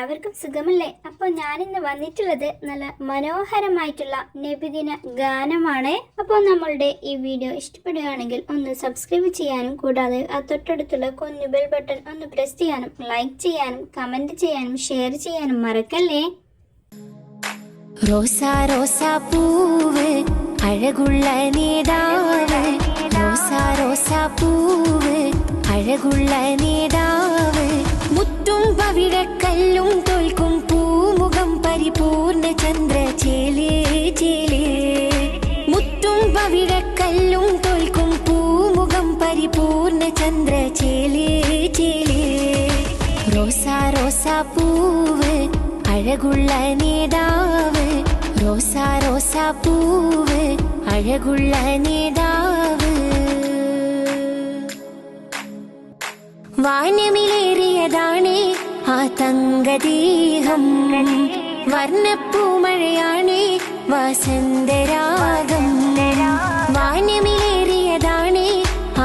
എല്ലാവർക്കും സുഖമല്ലേ? അപ്പോൾ ഞാനിന്ന് വന്നിട്ടുള്ളത് നല്ല മനോഹരമായിട്ടുള്ള നബിദിന ഗാനമാണ്. അപ്പോൾ നമ്മളുടെ ഈ വീഡിയോ ഇഷ്ടപ്പെടുകയാണെങ്കിൽ ഒന്ന് സബ്സ്ക്രൈബ് ചെയ്യാനും കൂടാതെ ആ തൊട്ടടുത്തുള്ള കുഞ്ഞു ബെൽ ബട്ടൺ ഒന്ന് പ്രസ് ചെയ്യാനും ലൈക്ക് ചെയ്യാനും കമൻറ്റ് ചെയ്യാനും ഷെയർ ചെയ്യാനും മറക്കല്ലേ. റോസാ റോസാ പൂവ് അഴകുള്ള നേതാവ്, റോസാ റോസാ പൂവ് അഴകുള്ള നേതാവ്, മുത്തും പവിഴക്കല്ലും തോൽക്കും പൂമുഖം പരിപൂർണ ചന്ദ്ര ചേലേ ചേലേ, മുത്തും പവിഴക്കല്ലും തോൽക്കും പൂമുഖം പരിപൂർണ ചന്ദ്ര ചേലേ ചേലേ. റോസാ റോസാ പൂവ് അഴകുള്ള നേതാവ്, റോസാ റോസാ പൂവ് അഴകുള്ള നേതാവ്. വാനമിലേറിയതാണ് ആ തങ്കദേഹം, വർണ്ണപ്പൂമഴയാണ് വസന്തരാഗം. വാനമിലേറിയതാണ്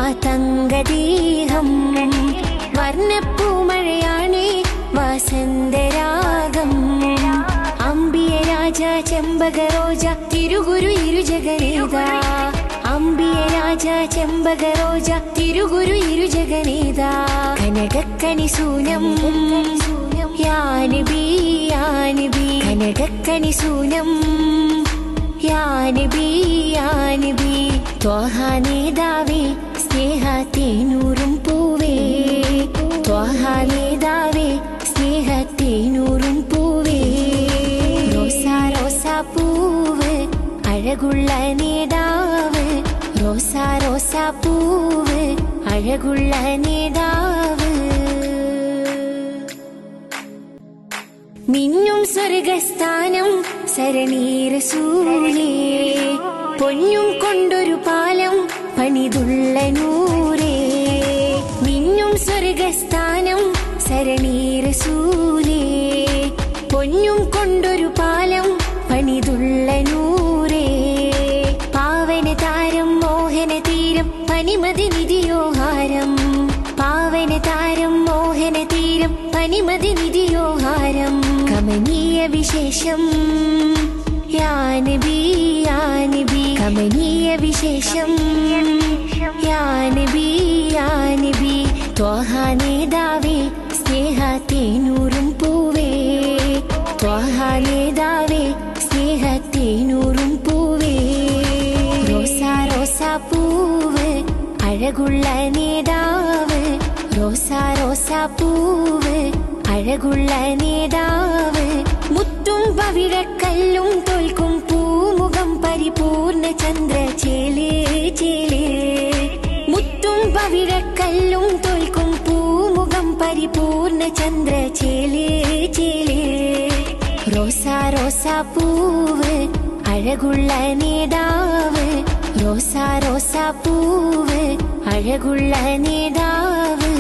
ആ തങ്കദേഹം, വർണ്ണപ്പൂമഴയാണ് വസന്തരാഗം. അംബിയ രാജ ചെമ്പക റോജ തിരുഗുരു ഇരുജഗനേത, അംബിയ രാജ ചെമ്പക റോജ തിരുഗുരു ഇരുജഗനേത. കനകക്കനി സൂനം യാനബി യാനബി, കനകക്കനി സൂനം യാനബി യാനബി. ത്വാഹ നേതാവേ സ്നേഹത്തേനൂറും പൂവേ, ത്വാഹ നേതാവേ സ്നേഹത്തേനൂറും പൂവേ. റോസാ റോസാ പൂവ് അഴകുള്ള നേതാവ്, റോസാ റോസാ പൂവ് അഴകുള്ള നേതാവ്. മിന്നും സ്വർഗസ്ഥാനം സരണീ റസൂലേ, പൊന്നും കൊണ്ടൊരു പാലം പണിതുള്ള നൂറേ. മിന്നും സ്വർഗസ്ഥാനം സരണീ റസൂലേ, പൊന്നും കൊണ്ടൊരു പാലം പണിതുള്ള നൂറേ. പാവന താരം മോഹന തീരം പനിമതി നിധിയോഹാരം, പാവന താരം മോഹന തീരം പനിമതി നിധിയോഹാരം. കമനീയ വിശേഷം യാനബി യാനബി, കമനീയ വിശേഷം യാനബി യാനബി. ത്വാഹ നേതാവേ സ്നേഹത്തേനൂറും പൂവേ, ത്വാഹ നേതാവേ സ്നേഹത്തേനൂറും പൂവേ. റോസാ റോസാ പൂവ് അഴകുള്ള നേതാവ്, റോസാ റോസാ പൂവ് അഴകുള്ള നേതാവ്, മുത്തും പവിഴക്കല്ലും തോൽക്കും പൂമുഖം പരിപൂർണ ചന്ദ്ര ചേലേ ചേലേ, മുത്തും പവിഴക്കല്ലും തോൽക്കും പൂമുഖം പരിപൂർണ ചന്ദ്ര ചേലേ ചേലേ. റോസാ റോസാ പൂവ് അഴകുള്ള നേതാവ്, റോസാ റോസാ പൂവ് അഴകുള്ള നേതാവ്.